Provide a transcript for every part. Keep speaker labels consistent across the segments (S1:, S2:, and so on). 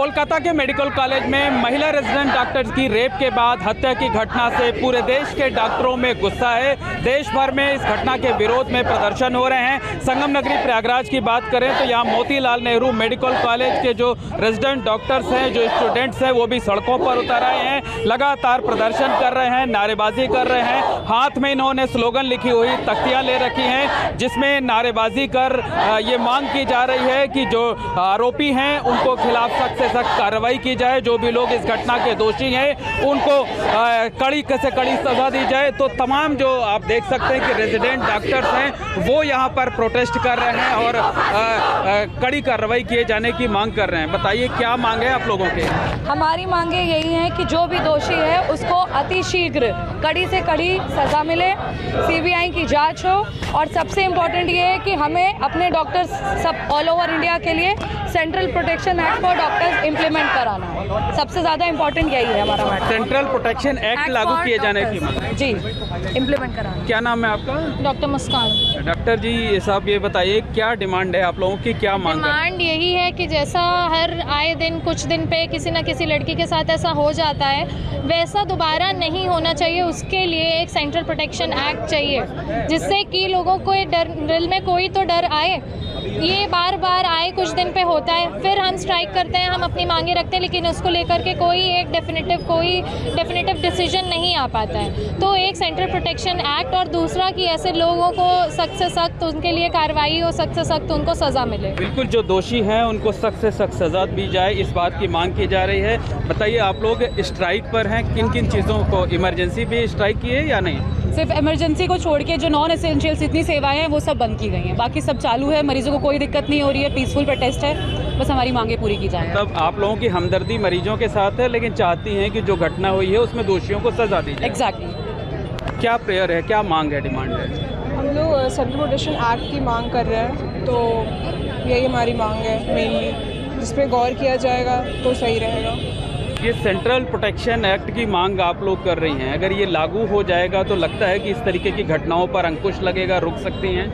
S1: कोलकाता के medical college में महिला रेजिडेंट डॉक्टर्स की रेप के बाद हत्या की घटना से पूरे देश के डॉक्टरों में गुस्सा है। देश भर में इस घटना के विरोध में प्रदर्शन हो रहे हैं। संगम नगरी प्रयागराज की बात करें तो यहाँ मोतीलाल नेहरू मेडिकल कॉलेज के जो रेजिडेंट डॉक्टर्स हैं, जो स्टूडेंट्स हैं, वो भी सड़कों पर उतर आए हैं, लगातार प्रदर्शन कर रहे हैं, नारेबाजी कर रहे हैं। हाथ में इन्होंने स्लोगन लिखी हुई तख्तियाँ ले रखी हैं, जिसमें नारेबाजी कर ये मांग की जा रही है कि जो आरोपी हैं उनको खिलाफ सख्त से सख्त कार्रवाई की जाए। जो भी लोग इस घटना के दोषी हैं उनको कड़ी से कड़ी सजा दी जाए। तो तमाम जो आप देख सकते हैं कि रेजिडेंट डॉक्टर्स हैं वो यहाँ पर प्रोटेस्ट कर रहे हैं और कड़ी कार्रवाई किए जाने की मांग कर रहे हैं। बताइए क्या मांग है आप लोगों के?
S2: हमारी मांगे यही हैं कि जो भी दोषी है उसको अतिशीघ्र कड़ी से कड़ी सज़ा मिले, सीबीआई की जांच हो, और सबसे इम्पोर्टेंट ये है कि हमें अपने डॉक्टर्स सब ऑल ओवर इंडिया के लिए central protection act for doctors implement कराना है। सबसे ज़्यादा इम्पोर्टेंट यही है हमारा मैटर।
S1: सेंट्रल प्रोटेक्शन एक्ट लागू किए जाने की मांग
S2: जी, इम्प्लीमेंट कराना।
S1: क्या नाम है आपका?
S2: डॉक्टर मुस्कान।
S1: डॉक्टर जी साहब ये बताइए क्या डिमांड है आप लोगों की, क्या मांग है?
S3: डिमांड यही है कि जैसा हर आए दिन कुछ दिन पे किसी न किसी लड़की के साथ ऐसा हो जाता है, वैसा दोबारा नहीं होना चाहिए। उसके लिए एक सेंट्रल प्रोटेक्शन एक्ट चाहिए, जिससे कि लोगों को दिल में कोई तो डर आए। ये बार बार आए कुछ दिन पे होता है, फिर हम स्ट्राइक करते हैं, हम अपनी मांगे रखते हैं, लेकिन उसको लेकर के कोई डेफिनेटिव डिसीजन नहीं आ पाता है। तो एक सेंट्रल प्रोटेक्शन एक्ट, और दूसरा कि ऐसे लोगों को सख्त से सख्त उनके लिए कार्रवाई हो, सख्त से सख्त उनको सज़ा मिले।
S1: बिल्कुल, जो दोषी हैं उनको सख्त से सख्त सजा दी जाए, इस बात की मांग की जा रही है। बताइए आप लोग स्ट्राइक पर हैं, किन किन चीज़ों को, इमरजेंसी भी स्ट्राइक की है या नहीं?
S2: सिर्फ इमरजेंसी को छोड़ के जो नॉन एसेंशियल्स इतनी सेवाएं हैं वो सब बंद की गई हैं, बाकी सब चालू है। मरीजों को कोई दिक्कत नहीं हो रही है, पीसफुल प्रोटेस्ट है, बस हमारी मांगे पूरी की जाए।
S1: तब आप लोगों की हमदर्दी मरीजों के साथ है, लेकिन चाहती हैं कि जो घटना हुई है उसमें दोषियों को सजा दी जाए।
S2: एग्जैक्टली।
S1: क्या प्रेयर है, क्या मांग है, डिमांड है?
S4: हम लोग सेंट्रल प्रोटेक्शन एक्ट की मांग कर रहे हैं, तो यही हमारी मांग है मेनली, जिस पे गौर किया जाएगा तो सही रहेगा।
S1: ये सेंट्रल प्रोटेक्शन एक्ट की मांग आप लोग कर रही हैं, अगर ये लागू हो जाएगा तो लगता है कि इस तरीके की घटनाओं पर अंकुश लगेगा, रुक सकती हैं?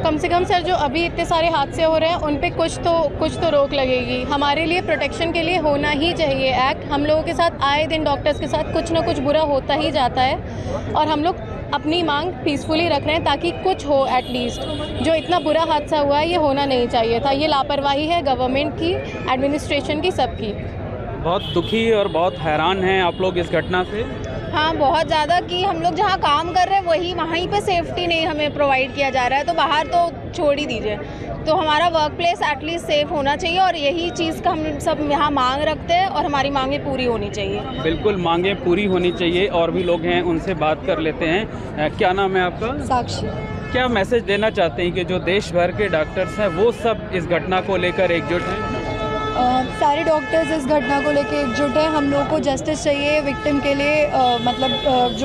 S3: कम से कम सर, जो अभी इतने सारे हादसे हो रहे हैं उन पे कुछ तो रोक लगेगी। हमारे लिए प्रोटेक्शन के लिए होना ही चाहिए एक्ट। हम लोगों के साथ आए दिन डॉक्टर्स के साथ कुछ ना कुछ बुरा होता ही जाता है, और हम लोग अपनी मांग पीसफुली रख रहे हैं ताकि कुछ हो एटलीस्ट। जो इतना बुरा हादसा हुआ है ये होना नहीं चाहिए था। ये लापरवाही है गवर्नमेंट की, एडमिनिस्ट्रेशन की, सबकी।
S1: बहुत दुखी और बहुत हैरान हैं आप लोग इस घटना से?
S5: हाँ, बहुत ज़्यादा, कि हम लोग जहाँ काम कर रहे हैं वहीं पे सेफ्टी नहीं हमें प्रोवाइड किया जा रहा है, तो बाहर तो छोड़ ही दीजिए। तो हमारा वर्क प्लेस एटलीस्ट सेफ होना चाहिए, और यही चीज़ का हम सब यहाँ मांग रखते हैं, और हमारी मांगे पूरी होनी चाहिए।
S1: बिल्कुल, मांगे पूरी होनी चाहिए। और भी लोग हैं, उनसे बात कर लेते हैं। क्या नाम है आपका?
S2: साक्षी।
S1: क्या मैसेज देना चाहते हैं कि जो देश भर के डॉक्टर्स हैं वो सब इस घटना को लेकर एकजुट हैं?
S6: सारे डॉक्टर्स इस घटना को लेकर एकजुट हैं। हम लोगों को जस्टिस चाहिए विक्टिम के लिए, मतलब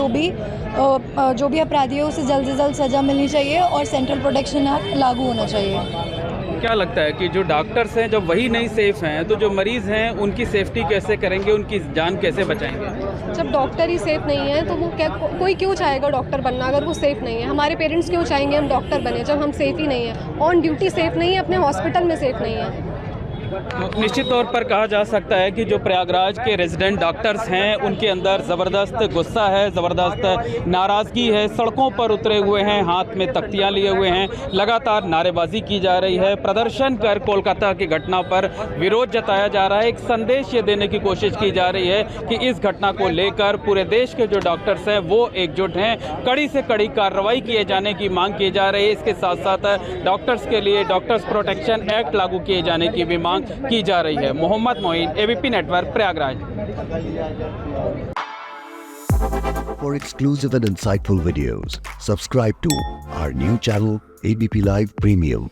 S6: जो भी अपराधी है उसे जल्द से जल्द सज़ा मिलनी चाहिए, और सेंट्रल प्रोटेक्शन एक्ट लागू होना चाहिए।
S1: क्या लगता है कि जो डॉक्टर्स हैं जब वही नहीं सेफ हैं तो जो मरीज़ हैं उनकी सेफ्टी कैसे करेंगे, उनकी जान कैसे बचाएंगे?
S7: जब डॉक्टर ही सेफ नहीं है तो वो कोई क्यों चाहेगा डॉक्टर बनना, अगर वो सेफ नहीं है? हमारे पेरेंट्स क्यों चाहेंगे हम डॉक्टर बने जब हम सेफ ही नहीं है, ऑन ड्यूटी सेफ नहीं है, अपने हॉस्पिटल में सेफ नहीं है?
S1: तो निश्चित तौर पर कहा जा सकता है कि जो प्रयागराज के रेजिडेंट डॉक्टर्स हैं उनके अंदर ज़बरदस्त गुस्सा है, ज़बरदस्त नाराज़गी है, सड़कों पर उतरे हुए हैं, हाथ में तख्तियाँ लिए हुए हैं, लगातार नारेबाजी की जा रही है, प्रदर्शन कर कोलकाता की घटना पर विरोध जताया जा रहा है। एक संदेश ये देने की कोशिश की जा रही है कि इस घटना को लेकर पूरे देश के जो डॉक्टर्स हैं वो एकजुट हैं, कड़ी से कड़ी कार्रवाई किए जाने की मांग की जा रही है। इसके साथ साथ डॉक्टर्स के लिए डॉक्टर्स प्रोटेक्शन एक्ट लागू किए जाने की भी मांग की जा रही है। Mohammad Moin, ABP network, Prayagraj.
S8: For exclusive and insightful videos, subscribe to our new channel ABP Live Premium.